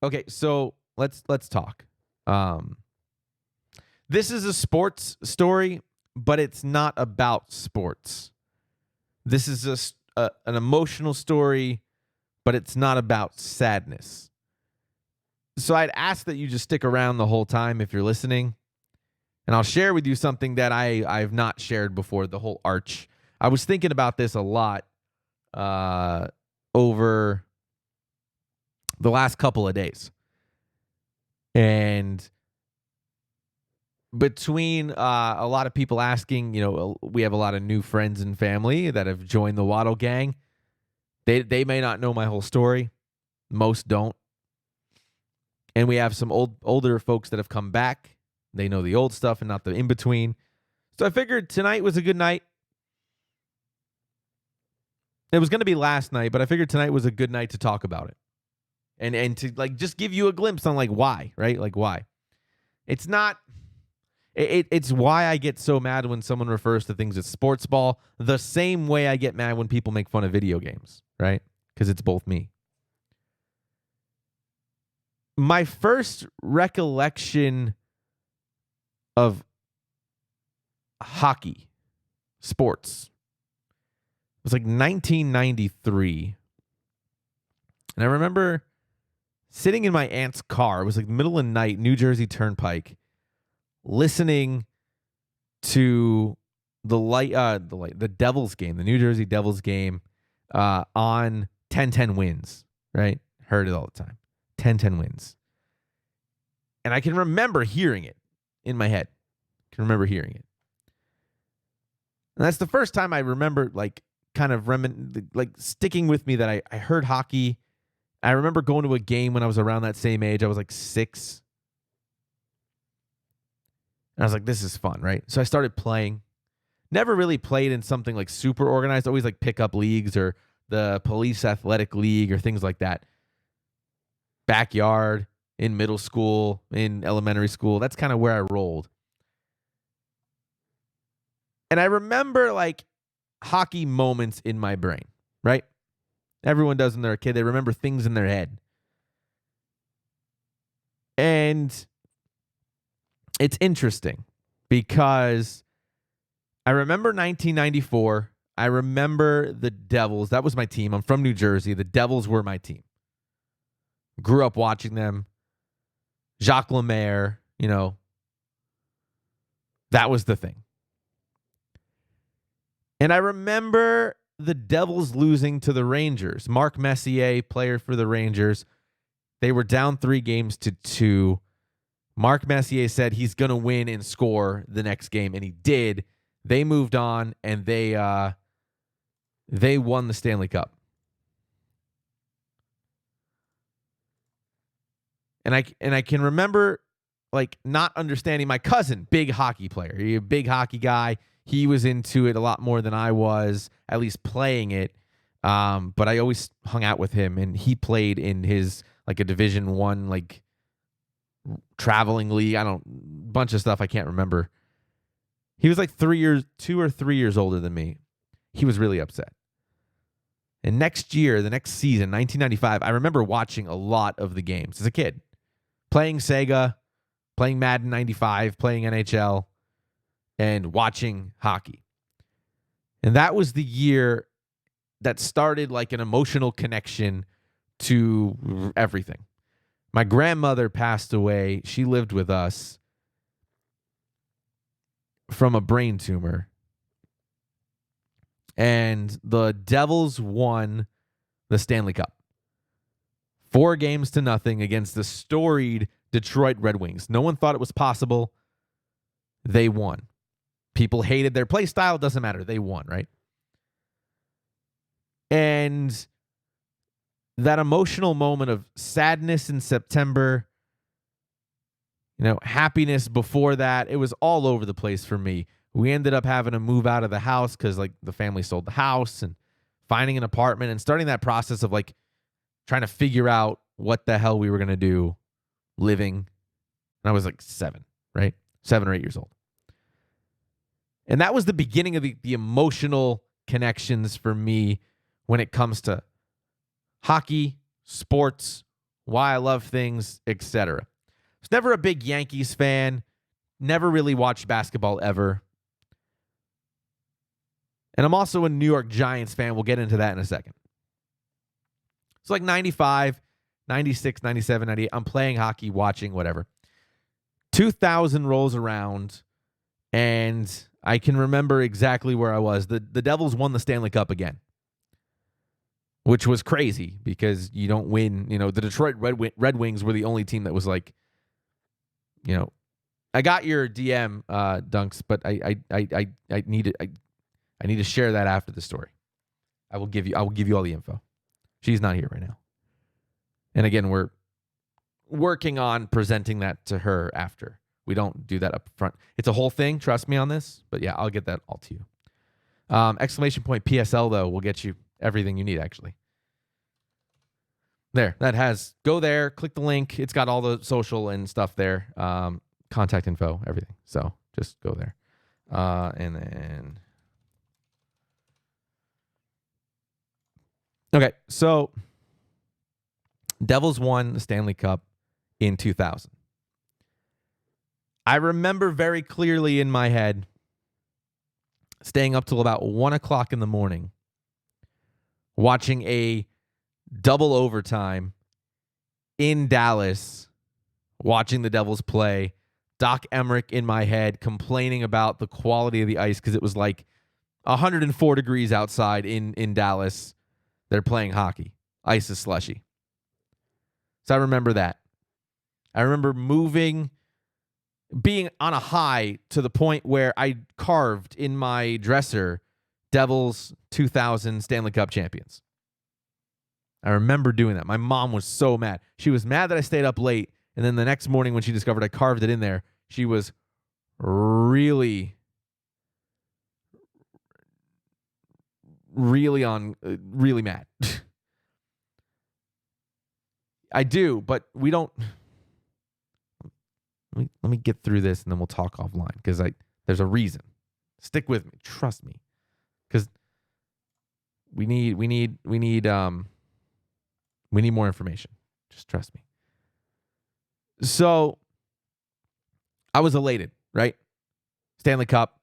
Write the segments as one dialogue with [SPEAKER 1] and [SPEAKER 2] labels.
[SPEAKER 1] Okay, so let's talk. Um, this is a sports story, but it's not about sports. This is an emotional story, but it's not about sadness. So I'd ask that you just stick around the whole time if you're listening, and I'll share with you something that I've not shared before. The whole arch. I was thinking about this a lot over the last couple of days, and between a lot of people asking, we have a lot of new friends and family that have joined the Waddle Gang. They may not know my whole story. Most don't. And we have some older folks that have come back. They know the old stuff and not the in-between. So I figured tonight was a good night. It was going to be last night, but I figured tonight was a good night to talk about it. And to just give you a glimpse on why, right? Why. It's not... It's why I get so mad when someone refers to things as sports ball, the same way I get mad when people make fun of video games, right? Because it's both me. My first recollection of hockey, sports, was 1993. And I remember sitting in my aunt's car. It was middle of the night, New Jersey Turnpike, listening to the Devils game, the New Jersey Devils game, on 10-10 wins, right? Heard it all the time. 10-10 wins. And I can remember hearing it in my head. And that's the first time I remember sticking with me that I heard hockey. I remember going to a game when I was around that same age. I was 6. And I was like, this is fun, right? So I started playing. Never really played in something super organized. Always pickup leagues or the police athletic league or things like that. Backyard, in middle school, in elementary school. That's kind of where I rolled. And I remember hockey moments in my brain, right? Everyone does when they're a kid. They remember things in their head. And it's interesting because I remember 1994. I remember the Devils. That was my team. I'm from New Jersey. The Devils were my team. Grew up watching them. Jacques Lemaire, that was the thing. And I remember the Devils losing to the Rangers. Mark Messier, player for the Rangers. They were down 3-2. Mark Messier said he's going to win and score the next game, and he did. They moved on, and they won the Stanley Cup. And I can remember not understanding my cousin, big hockey player. He a big hockey guy. He was into it a lot more than I was, at least playing it. But I always hung out with him, and he played in his a Division I traveling league. Bunch of stuff I can't remember. He was 2 or 3 years older than me. He was really upset. And next year, the next season, 1995, I remember watching a lot of the games as a kid. Playing Sega, playing Madden 95, playing NHL, and watching hockey. And that was the year that started an emotional connection to everything. My grandmother passed away. She lived with us from a brain tumor. And the Devils won the Stanley Cup. 4-0 against the storied Detroit Red Wings. No one thought it was possible. They won. People hated their play style. It doesn't matter. They won, right? And that emotional moment of sadness in September, happiness before that, it was all over the place for me. We ended up having to move out of the house because the family sold the house, and finding an apartment and starting that process of trying to figure out what the hell we were going to do living. And I was 7, right? 7 or 8 years old. And that was the beginning of the emotional connections for me when it comes to hockey, sports, why I love things, etc. I was never a big Yankees fan, never really watched basketball ever. And I'm also a New York Giants fan. We'll get into that in a second. It's like 95, 96, 97, 98. I'm playing hockey, watching, whatever. 2000 rolls around, and I can remember exactly where I was. The Devils won the Stanley Cup again, which was crazy because you don't win. The Detroit Red Wings were the only team that was like, I got your DM, Dunks, but I need to share that after the story. I will give you all the info. She's not here right now. And again, we're working on presenting that to her after. We don't do that up front. It's a whole thing. Trust me on this. But yeah, I'll get that all to you. Exclamation point PSL, though, will get you everything you need, actually. There. Go there. Click the link. It's got all the social and stuff there. Contact info, everything. So just go there. And then... Okay, so Devils won the Stanley Cup in 2000. I remember very clearly in my head staying up till about 1 o'clock in the morning watching a double overtime in Dallas, watching the Devils play. Doc Emmerich in my head complaining about the quality of the ice because it was like 104 degrees outside in Dallas. They're playing hockey. Ice is slushy. So I remember that. I remember being on a high to the point where I carved in my dresser Devils 2000 Stanley Cup champions. I remember doing that. My mom was so mad. She was mad that I stayed up late, and then the next morning when she discovered I carved it in there, she was really mad. I do, but we don't. Let me get through this and then we'll talk offline because there's a reason. Stick with me, trust me, because we need more information. Just trust me. So I was elated, right? Stanley Cup,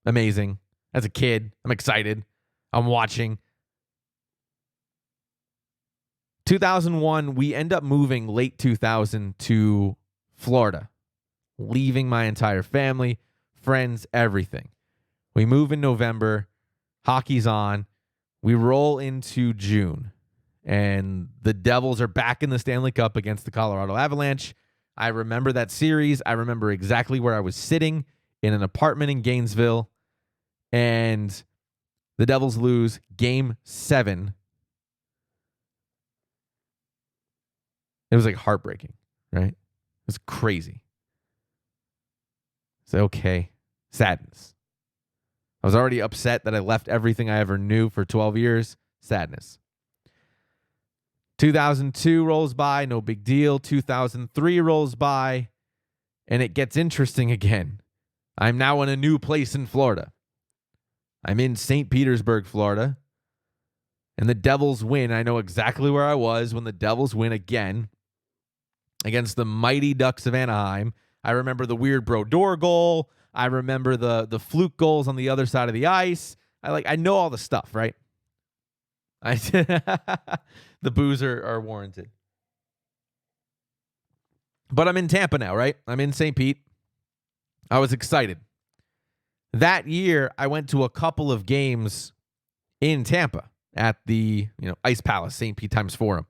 [SPEAKER 1] amazing. As a kid, I'm excited. I'm watching. 2001, we end up moving late 2000 to Florida, leaving my entire family, friends, everything. We move in November. Hockey's on. We roll into June, and the Devils are back in the Stanley Cup against the Colorado Avalanche. I remember that series. I remember exactly where I was sitting in an apartment in Gainesville, and the Devils lose Game 7. It was like heartbreaking, right? It was crazy. So, okay, sadness. I was already upset that I left everything I ever knew for 12 years. Sadness. 2002 rolls by, no big deal. 2003 rolls by, and it gets interesting again. I'm now in a new place in Florida. I'm in St. Petersburg, Florida, and the Devils win. I know exactly where I was when the Devils win again against the Mighty Ducks of Anaheim. I remember the weird Brodeur goal. I remember the fluke goals on the other side of the ice. I know all the stuff, right? The boos are warranted. But I'm in Tampa now, right? I'm in St. Pete. I was excited. That year, I went to a couple of games in Tampa at the Ice Palace, St. Pete Times Forum.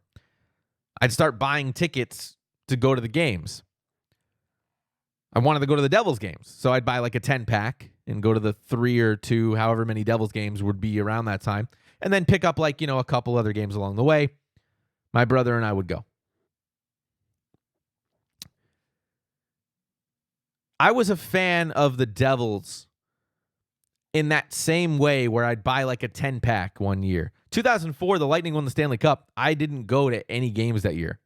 [SPEAKER 1] I'd start buying tickets to go to the games. I wanted to go to the Devils games, so I'd buy like a 10-pack and go to the 3 or 2, however many Devils games would be around that time, and then pick up a couple other games along the way. My brother and I would go. I was a fan of the Devils in that same way where I'd buy like a 10-pack one year. 2004, the Lightning won the Stanley Cup. I didn't go to any games that year.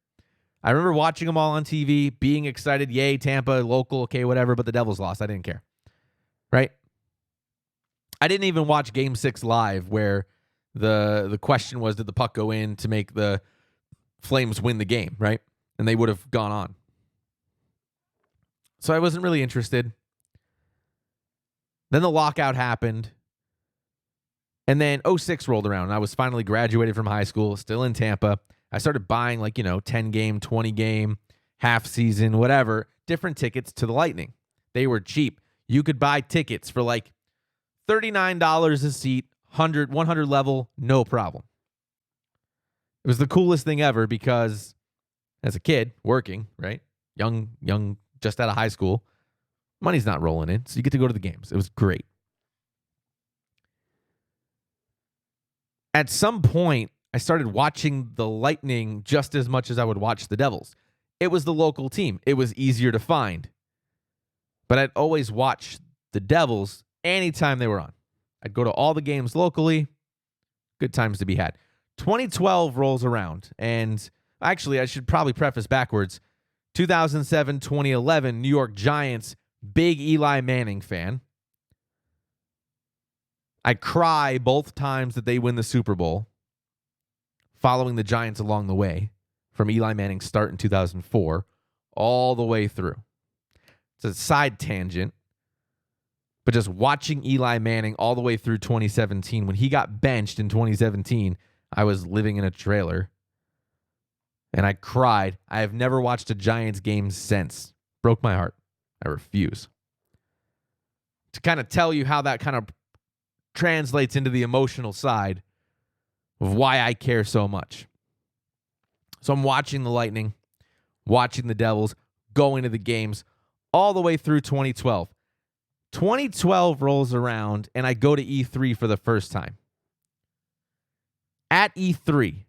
[SPEAKER 1] I remember watching them all on TV, being excited. Yay, Tampa, local, okay, whatever, but the Devils lost. I didn't care, right? I didn't even watch Game 6 live where the question was, did the puck go in to make the Flames win the game, right? And they would have gone on. So I wasn't really interested. Then the lockout happened. And then 06 rolled around, and I was finally graduated from high school, still in Tampa. I started buying 10 game, 20 game, half season, whatever, different tickets to the Lightning. They were cheap. You could buy tickets for $39 a seat, 100 level, no problem. It was the coolest thing ever because as a kid working, right? Young, just out of high school, money's not rolling in, so you get to go to the games. It was great. At some point, I started watching the Lightning just as much as I would watch the Devils. It was the local team. It was easier to find. But I'd always watch the Devils anytime they were on. I'd go to all the games locally. Good times to be had. 2012 rolls around. And actually, I should probably preface backwards. 2007, 2011, New York Giants, big Eli Manning fan. I cry both times that they win the Super Bowl, following the Giants along the way, from Eli Manning's start in 2004 all the way through. It's a side tangent, but just watching Eli Manning all the way through 2017, when he got benched in 2017, I was living in a trailer, and I cried. I have never watched a Giants game since. Broke my heart. I refuse. To kind of tell you how that kind of translates into the emotional side of why I care so much. So I'm watching the Lightning, watching the Devils, going to the games all the way through 2012. 2012 rolls around and I go to E3 for the first time. At E3,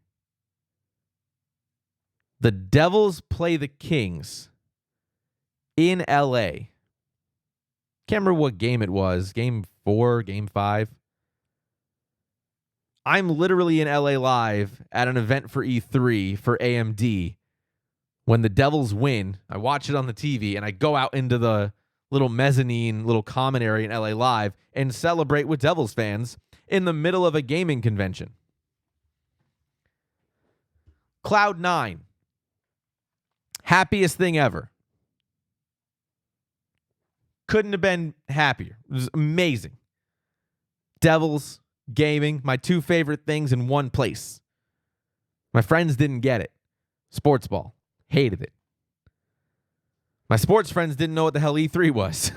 [SPEAKER 1] the Devils play the Kings in LA. Can't remember what game it was. Game 4, Game 5. I'm literally in LA live at an event for E3 for AMD. When the Devils win, I watch it on the TV, and I go out into the little mezzanine, little common area in LA live and celebrate with Devils fans in the middle of a gaming convention. Cloud 9. Happiest thing ever. Couldn't have been happier. It was amazing. Devils, gaming, my two favorite things in one place. My friends didn't get it. Sports ball. Hated it. My sports friends didn't know what the hell E3 was.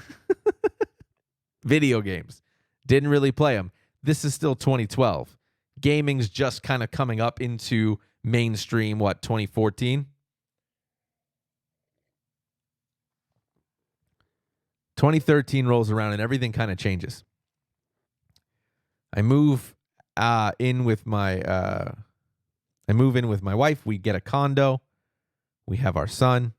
[SPEAKER 1] Video games. Didn't really play them. This is still 2012. Gaming's just kind of coming up into mainstream, 2014? 2013 rolls around and everything kind of changes. I move in with my wife. We get a condo. We have our son.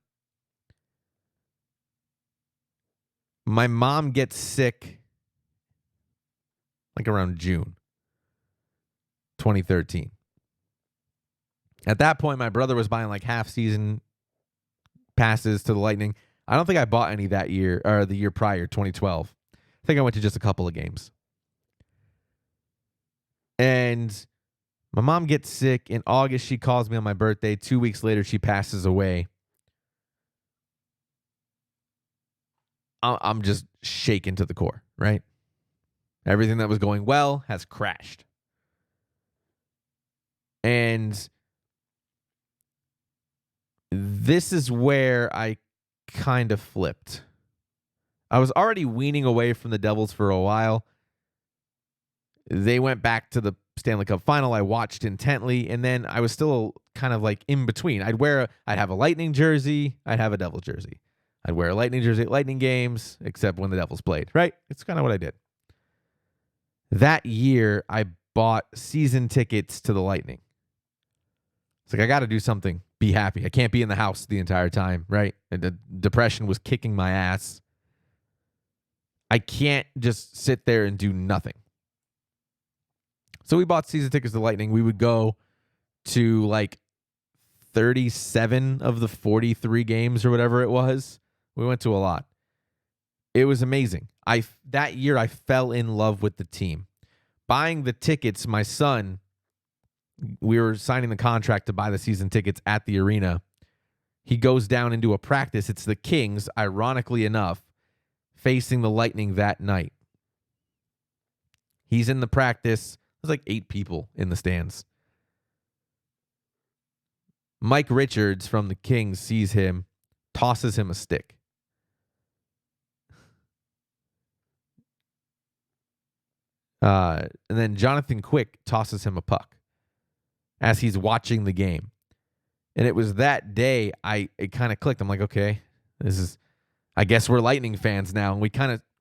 [SPEAKER 1] My mom gets sick around June 2013. At that point, my brother was buying half-season passes to the Lightning. I don't think I bought any that year or the year prior, 2012. I think I went to just a couple of games. And my mom gets sick. In August, she calls me on my birthday. 2 weeks later, she passes away. I'm just shaken to the core, right? Everything that was going well has crashed. And this is where I kind of flipped. I was already weaning away from the Devils for a while. They went back to the Stanley Cup final. I watched intently, and then I was still kind of in between. I'd have a Lightning jersey. I'd have a Devils jersey. I'd wear a Lightning jersey at Lightning games, except when the Devils played, right? It's kind of what I did. That year, I bought season tickets to the Lightning. It's I got to do something. Be happy. I can't be in the house the entire time, right? And the depression was kicking my ass. I can't just sit there and do nothing. So we bought season tickets to the Lightning. We would go to 37 of the 43 games or whatever it was. We went to a lot. It was amazing. That year I fell in love with the team. Buying the tickets, my son, we were signing the contract to buy the season tickets at the arena. He goes down into a practice. It's the Kings, ironically enough, facing the Lightning that night. He's in the practice. There's like 8 people in the stands. Mike Richards from the Kings sees him, tosses him a stick. And then Jonathan Quick tosses him a puck as he's watching the game. And it was that day it kind of clicked. I'm like, okay, I guess we're Lightning fans now. And I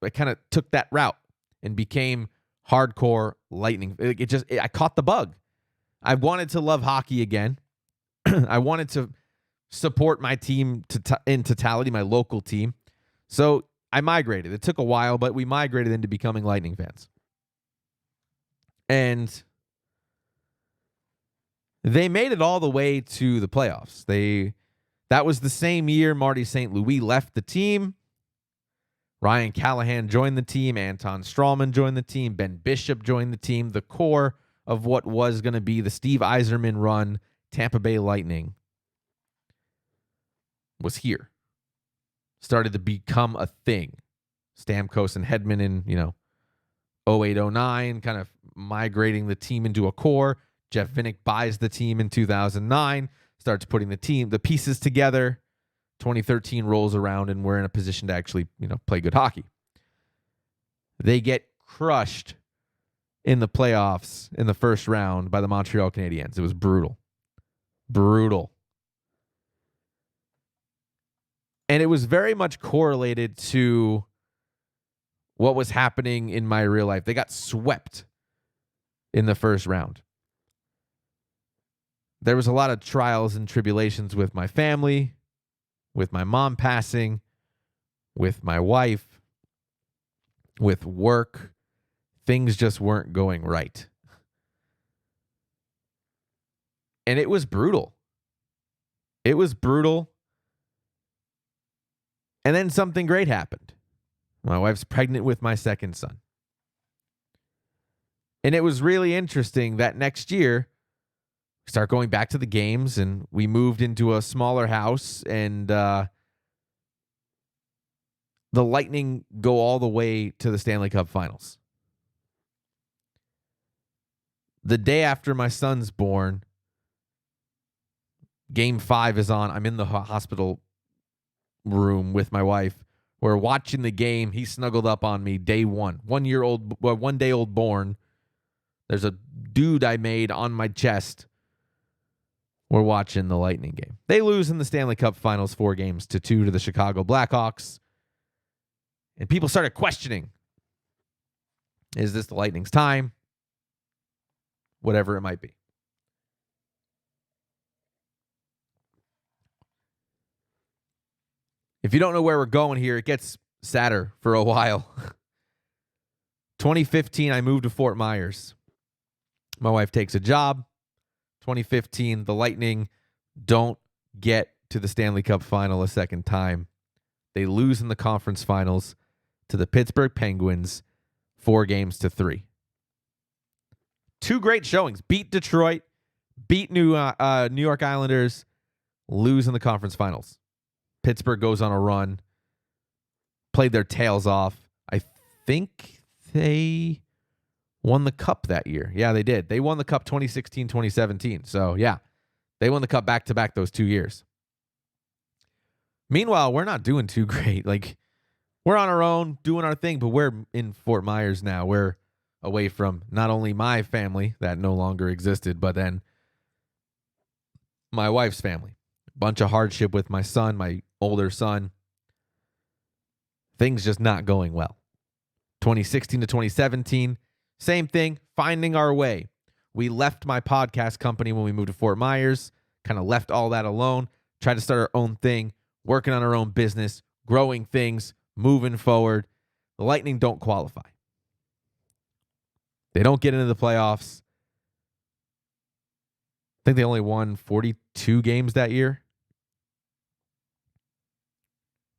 [SPEAKER 1] kind of took that route and became hardcore Lightning. I caught the bug. I wanted to love hockey again. I wanted to support my team in totality, my local team. So I migrated. It took a while, but we migrated into becoming Lightning fans. And they made it all the way to the playoffs. That was the same year Marty St. Louis left the team. Ryan Callahan joined the team. Anton Strawman joined the team. Ben Bishop joined the team. The core of what was going to be the Steve Yzerman run Tampa Bay Lightning was here. Started to become a thing. Stamkos and Hedman in, 08-09, kind of migrating the team into a core. Jeff Vinnick buys the team in 2009, starts putting the pieces together. 2013 rolls around, and we're in a position to actually, play good hockey. They get crushed in the playoffs in the first round by the Montreal Canadiens. It was brutal. Brutal. And it was very much correlated to what was happening in my real life. They got swept in the first round. There was a lot of trials and tribulations with my family, with my mom passing, with my wife, with work. Things just weren't going right. And it was brutal. It was brutal. And then something great happened. My wife's pregnant with my second son. And it was really interesting that next year, we start going back to the games, and we moved into a smaller house, and the Lightning go all the way to the Stanley Cup Finals. The day after my son's born, Game 5 is on. I'm in the hospital room with my wife. We're watching the game. He snuggled up on me day 1. 1 day old born. There's a dude I made on my chest. We're watching the Lightning game. They lose in the Stanley Cup Finals 4-2 to the Chicago Blackhawks. And people started questioning, is this the Lightning's time? Whatever it might be. If you don't know where we're going here, it gets sadder for a while. 2015, I moved to Fort Myers. My wife takes a job. 2015, the Lightning don't get to the Stanley Cup final a second time. They lose in the conference finals to the Pittsburgh Penguins 4-3. 2 great showings. Beat Detroit, beat New York Islanders, lose in the conference finals. Pittsburgh goes on a run, played their tails off. I think they won the cup that year. Yeah, they did. They won the cup 2016, 2017. So, yeah, they won the cup back-to-back those 2 years. Meanwhile, we're not doing too great. Like, we're on our own, doing our thing, but we're in Fort Myers now. We're away from not only my family that no longer existed, but then my wife's family. Bunch of hardship with my son, my older son. Things just not going well. 2016 to 2017, same thing, finding our way. We left my podcast company when we moved to Fort Myers, kind of left all that alone, tried to start our own thing, working on our own business, growing things, moving forward. The Lightning don't qualify. They don't get into the playoffs. I think they only won 42 games that year.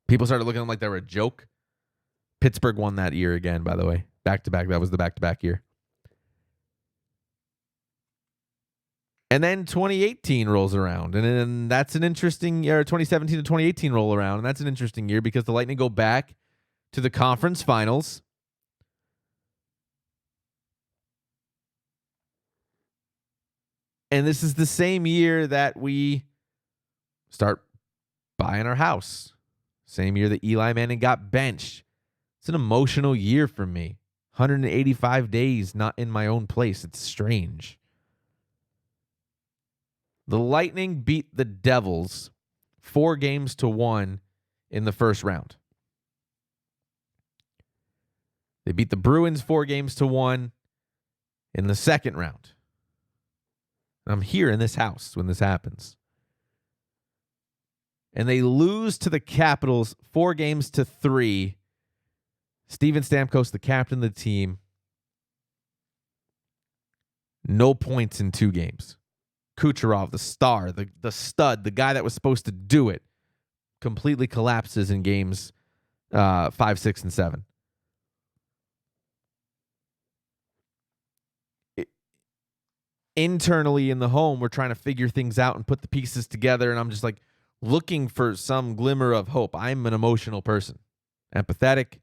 [SPEAKER 1] People started looking at them like they were a joke. Pittsburgh won that year again, by the way. Back-to-back. That was the back-to-back year. And then 2018 rolls around, and then that's an interesting year. 2017 to 2018 roll around, and that's an interesting year because the Lightning go back to the conference finals. And this is the same year that we start buying our house. Same year that Eli Manning got benched. It's an emotional year for me. 185 days not in my own place. It's strange. The Lightning beat the Devils 4-1 in the first round. They beat the Bruins 4-1 in the second round. I'm here in this house when this happens. And they lose to the Capitals 4-3. Steven Stamkos, the captain of the team, no points in 2 games. Kucherov, the star, the stud, the guy that was supposed to do it, completely collapses in games 5, 6, and 7. Internally in the home, we're trying to figure things out and put the pieces together, and I'm just like looking for some glimmer of hope. I'm an emotional person. Empathetic,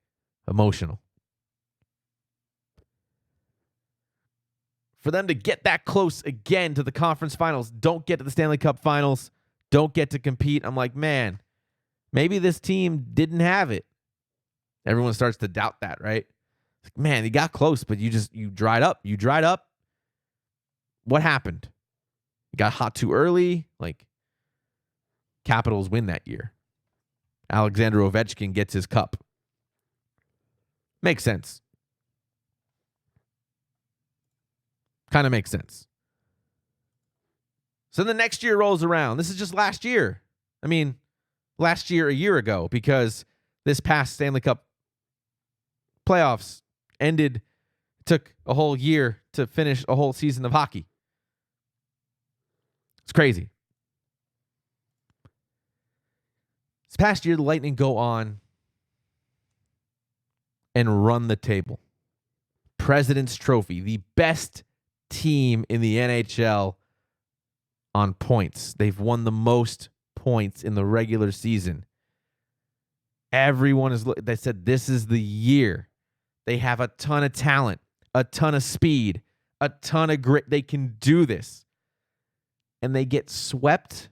[SPEAKER 1] emotional. For them to get that close again to the conference finals, don't get to the Stanley Cup finals, don't get to compete. I'm like, man, maybe this team didn't have it. Everyone starts to doubt that, right? It's like, man, you got close, but you dried up. You dried up. What happened? You got hot too early? Like, Capitals win that year. Alexander Ovechkin gets his cup. Makes sense. Kind of makes sense. So the next year rolls around. This is just last year. I mean, last year, a year ago, because this past Stanley Cup playoffs ended, took a whole year to finish a whole season of hockey. It's crazy. This past year, the Lightning go on and run the table. President's Trophy, the best team in the NHL on points. They've won the most points in the regular season. Everyone they said this is the year. They have a ton of talent, a ton of speed, a ton of grit. They can do this. And they get swept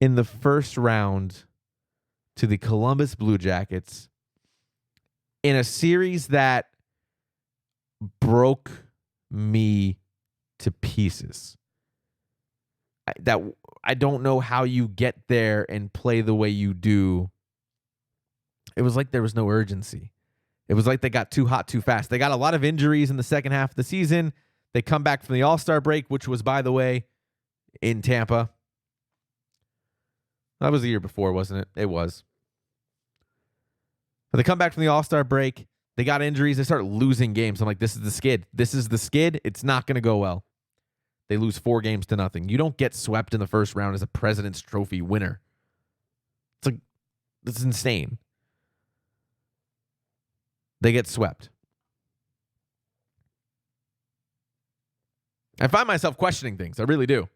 [SPEAKER 1] in the first round to the Columbus Blue Jackets in a series that broke me to pieces. I don't know how you get there and play the way you do. It was like there was no urgency. It was like they got too hot too fast. They got a lot of injuries in the second half of the season. They come back from the All-Star break, which was, by the way, in Tampa. That was the year before, wasn't it? It was. But they come back from the All-Star break. They got injuries. They start losing games. I'm like, this is the skid. This is the skid. It's not going to go well. They lose 4-0. You don't get swept in the first round as a President's Trophy winner. It's like, this is insane. They get swept. I find myself questioning things. I really do.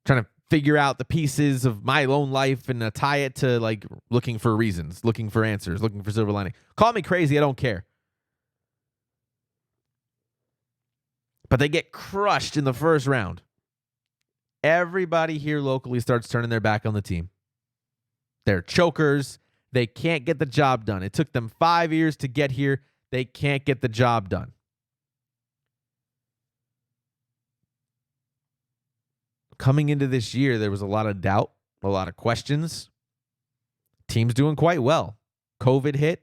[SPEAKER 1] Trying to figure out the pieces of my own life and tie it to like looking for reasons, looking for answers, looking for silver lining. Call me crazy. I don't care. But they get crushed in the first round. Everybody here locally starts turning their back on the team. They're chokers. They can't get the job done. It took them 5 years to get here. They can't get the job done. Coming into this year, there was a lot of doubt, a lot of questions. Team's doing quite well. COVID hit.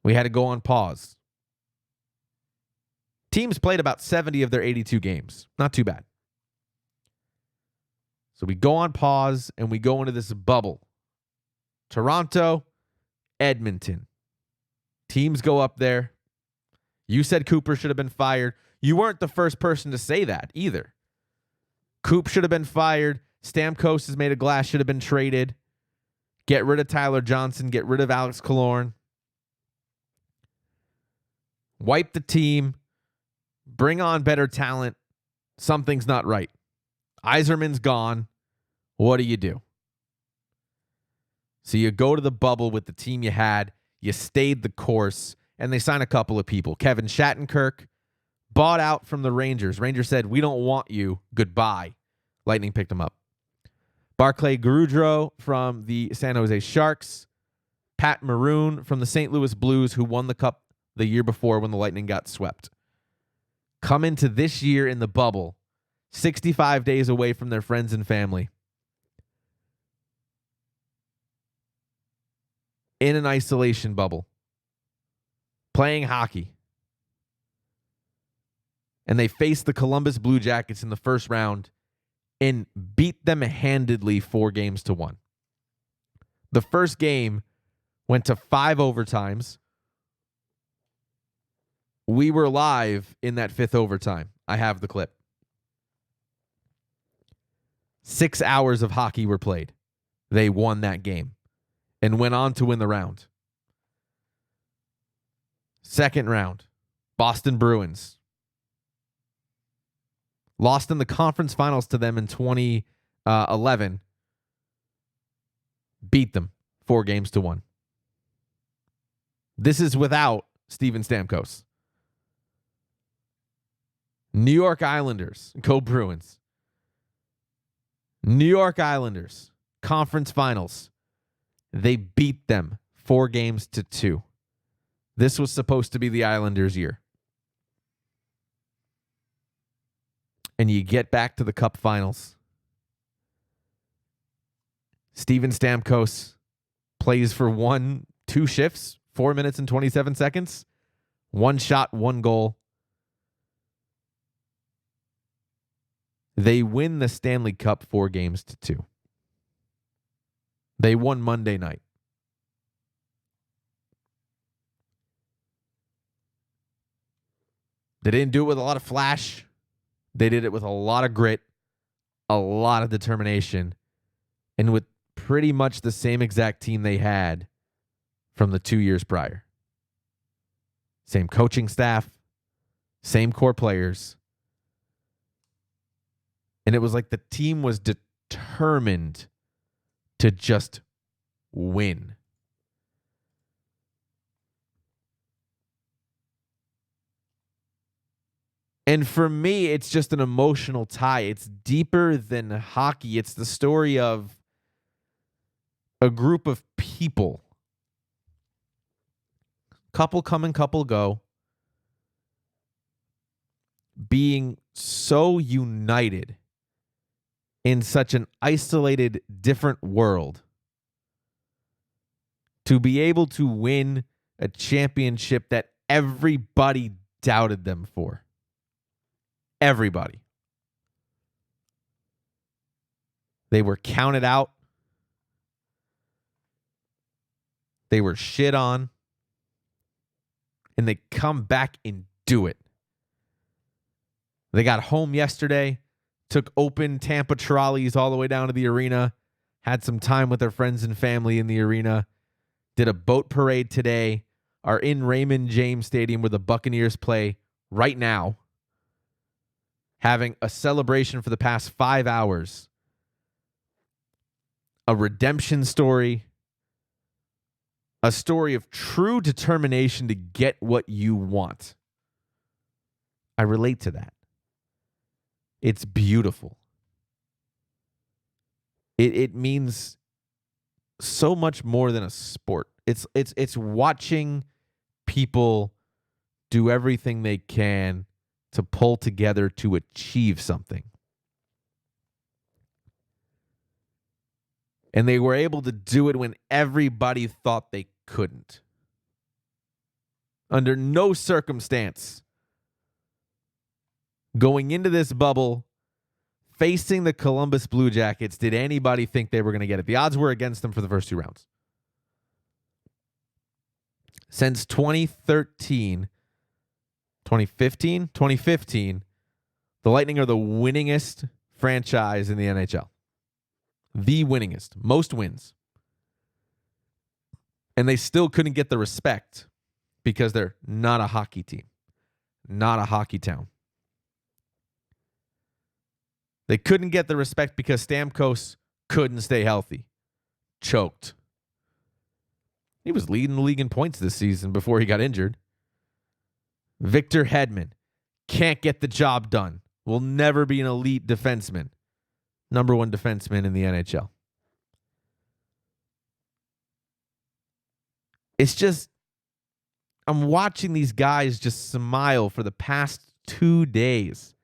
[SPEAKER 1] We had to go on pause. Teams played about 70 of their 82 games. Not too bad. So we go on pause and we go into this bubble. Toronto, Edmonton. Teams go up there. You said Cooper should have been fired. You weren't the first person to say that either. Coop should have been fired. Stamkos is made of glass, should have been traded. Get rid of Tyler Johnson. Get rid of Alex Killorn. Wipe the team. Bring on better talent. Something's not right. Yzerman's gone. What do you do? So you go to the bubble with the team you had. You stayed the course, and they sign a couple of people. Kevin Shattenkirk, bought out from the Rangers. Rangers said, we don't want you. Goodbye. Lightning picked him up. Barclay Goodrow from the San Jose Sharks. Pat Maroon from the St. Louis Blues, who won the Cup the year before when the Lightning got swept. Come into this year in the bubble, 65 days away from their friends and family. In an isolation bubble. Playing hockey. And they faced the Columbus Blue Jackets in the first round and beat them handedly 4-1. The first game went to 5 overtimes. We were live in that 5th overtime. I have the clip. 6 hours of hockey were played. They won that game and went on to win the round. Second round, Boston Bruins. Lost in the conference finals to them in 2011. Beat them 4-1. This is without Steven Stamkos. New York Islanders. Go Bruins. New York Islanders. Conference finals. They beat them 4-2. This was supposed to be the Islanders' year. And you get back to the Cup finals. Steven Stamkos plays for 2 shifts, 4 minutes and 27 seconds. 1 shot, 1 goal. They win the Stanley Cup 4-2. They won Monday night. They didn't do it with a lot of flash. They did it with a lot of grit, a lot of determination, and with pretty much the same exact team they had from the 2 years prior. Same coaching staff, same core players. And it was like the team was determined to just win. And for me, it's just an emotional tie. It's deeper than hockey. It's the story of a group of people. Couple come and couple go. Being so united in such an isolated, different world. To be able to win a championship that everybody doubted them for. Everybody. They were counted out. They were shit on. And they come back and do it. They got home yesterday, took open Tampa trolleys all the way down to the arena, had some time with their friends and family in the arena, did a boat parade today, are in Raymond James Stadium where the Buccaneers play right now, having a celebration for the past 5 hours. A redemption story. A story of true determination to get what you want. I relate to that. It's beautiful. It means so much more than a sport. It's watching people do everything they can to pull together to achieve something. And they were able to do it when everybody thought they couldn't. Under no circumstance, going into this bubble, facing the Columbus Blue Jackets, did anybody think they were going to get it? The odds were against them for the first 2 rounds. Since 2015, the Lightning are the winningest franchise in the NHL. The winningest. Most wins. And they still couldn't get the respect because they're not a hockey team. Not a hockey town. They couldn't get the respect because Stamkos couldn't stay healthy. Choked. He was leading the league in points this season before he got injured. Victor Hedman can't get the job done. Will never be an elite defenseman. Number one defenseman in the NHL. It's just, I'm watching these guys just smile for the past 2 days.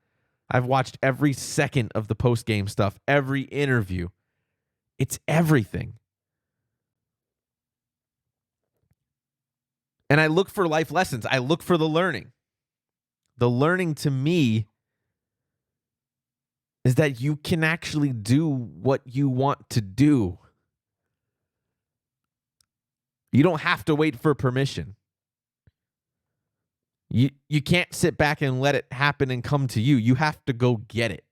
[SPEAKER 1] I've watched every second of the post-game stuff, every interview. It's everything. And I look for life lessons. I look for the learning. The learning to me is that you can actually do what you want to do. You don't have to wait for permission. You can't sit back and let it happen and come to you. You have to go get it.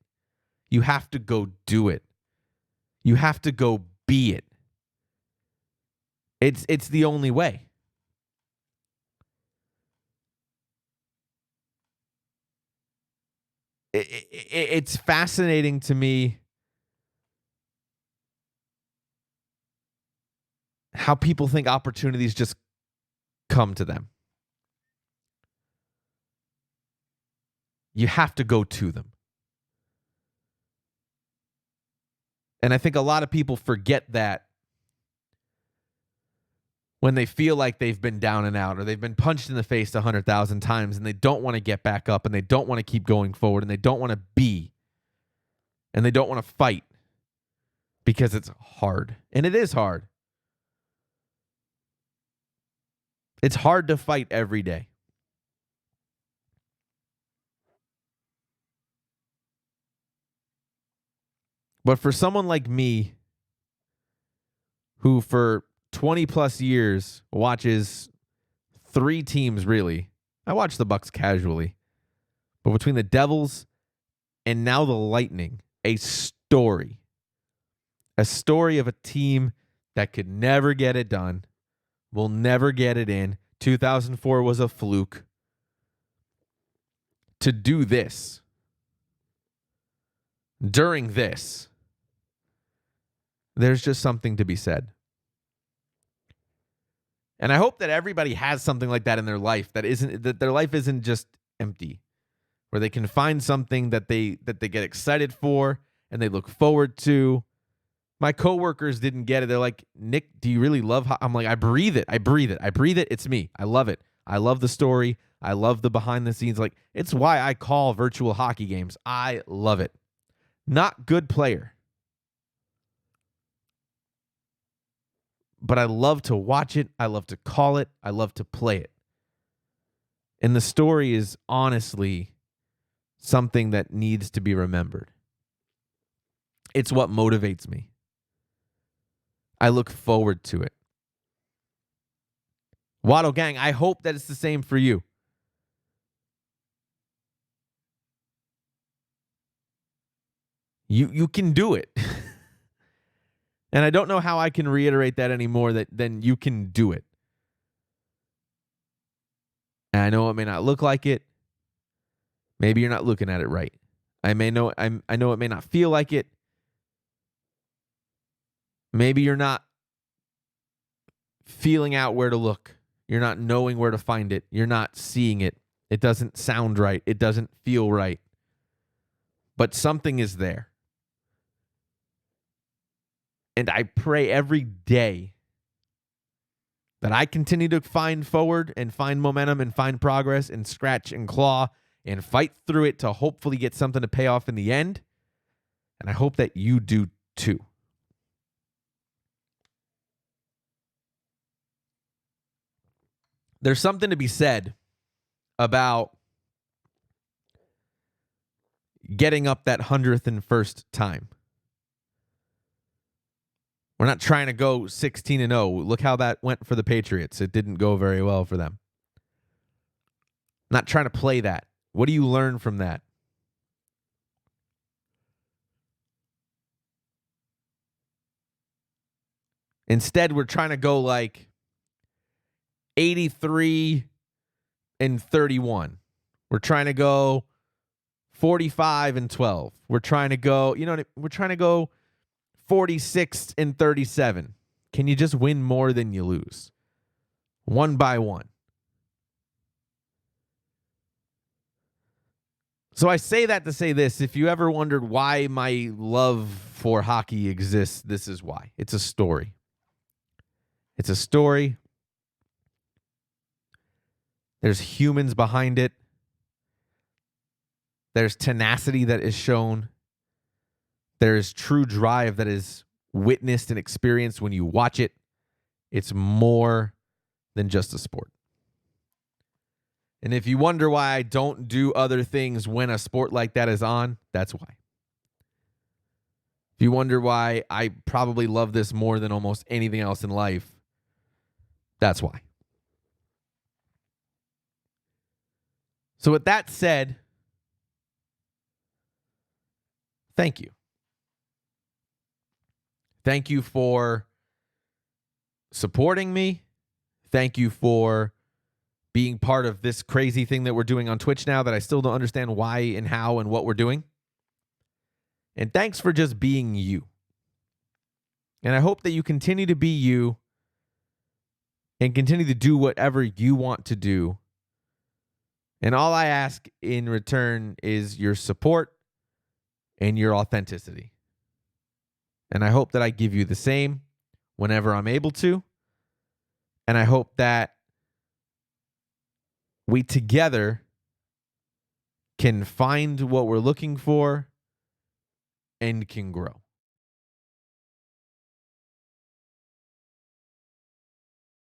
[SPEAKER 1] You have to go do it. You have to go be it. It's the only way. It's fascinating to me how people think opportunities just come to them. You have to go to them. And I think a lot of people forget that when they feel like they've been down and out or they've been punched in the face 100,000 times and they don't want to get back up and they don't want to keep going forward and they don't want to be and they don't want to fight because it's hard. And it is hard. It's hard to fight every day. But for someone like me, who for 20 plus years watches 3 teams, really, I watch the Bucks casually, but between the Devils and now the Lightning, a story of a team that could never get it done, will never get it in. 2004 was a fluke. To do this, during this, there's just something to be said. And I hope that everybody has something like that in their life, that their life isn't just empty, where they can find something that they get excited for and they look forward to. My coworkers didn't get it. They're like, "Nick, do you really love?" I'm like, "I breathe it. I breathe it. I breathe it. It's me. I love it. I love the story. I love the behind the scenes. Like, it's why I call virtual hockey games. I love it. Not good player, but I love to watch it. I love to call it. I love to play it. And the story is honestly something that needs to be remembered. It's what motivates me. I look forward to it. Waddle Gang, I hope that it's the same for you. You can do it. And I don't know how I can reiterate that anymore, then you can do it. And I know it may not look like it. Maybe you're not looking at it right. I know it may not feel like it. Maybe you're not feeling out where to look. You're not knowing where to find it. You're not seeing it. It doesn't sound right. It doesn't feel right. But something is there. And I pray every day that I continue to find forward and find momentum and find progress and scratch and claw and fight through it to hopefully get something to pay off in the end. And I hope that you do too. There's something to be said about getting up that 100th and first time. We're not trying to go 16-0. Look how that went for the Patriots. It didn't go very well for them. Not trying to play that. What do you learn from that? Instead, we're trying to go like 83-31. We're trying to go 45-12. We're trying to go, we're trying to go 46-37. Can you just win more than you lose? One by one. So I say that to say this. If you ever wondered why my love for hockey exists, this is why. It's a story. It's a story. There's humans behind it. There's tenacity that is shown. There's true drive that is witnessed and experienced when you watch it. It's more than just a sport. And if you wonder why I don't do other things when a sport like that is on, that's why. If you wonder why I probably love this more than almost anything else in life, that's why. So with that said, thank you. Thank you for supporting me. Thank you for being part of this crazy thing that we're doing on Twitch now that I still don't understand why and how and what we're doing. And thanks for just being you. And I hope that you continue to be you and continue to do whatever you want to do. And all I ask in return is your support and your authenticity. And I hope that I give you the same whenever I'm able to. And I hope that we together can find what we're looking for and can grow.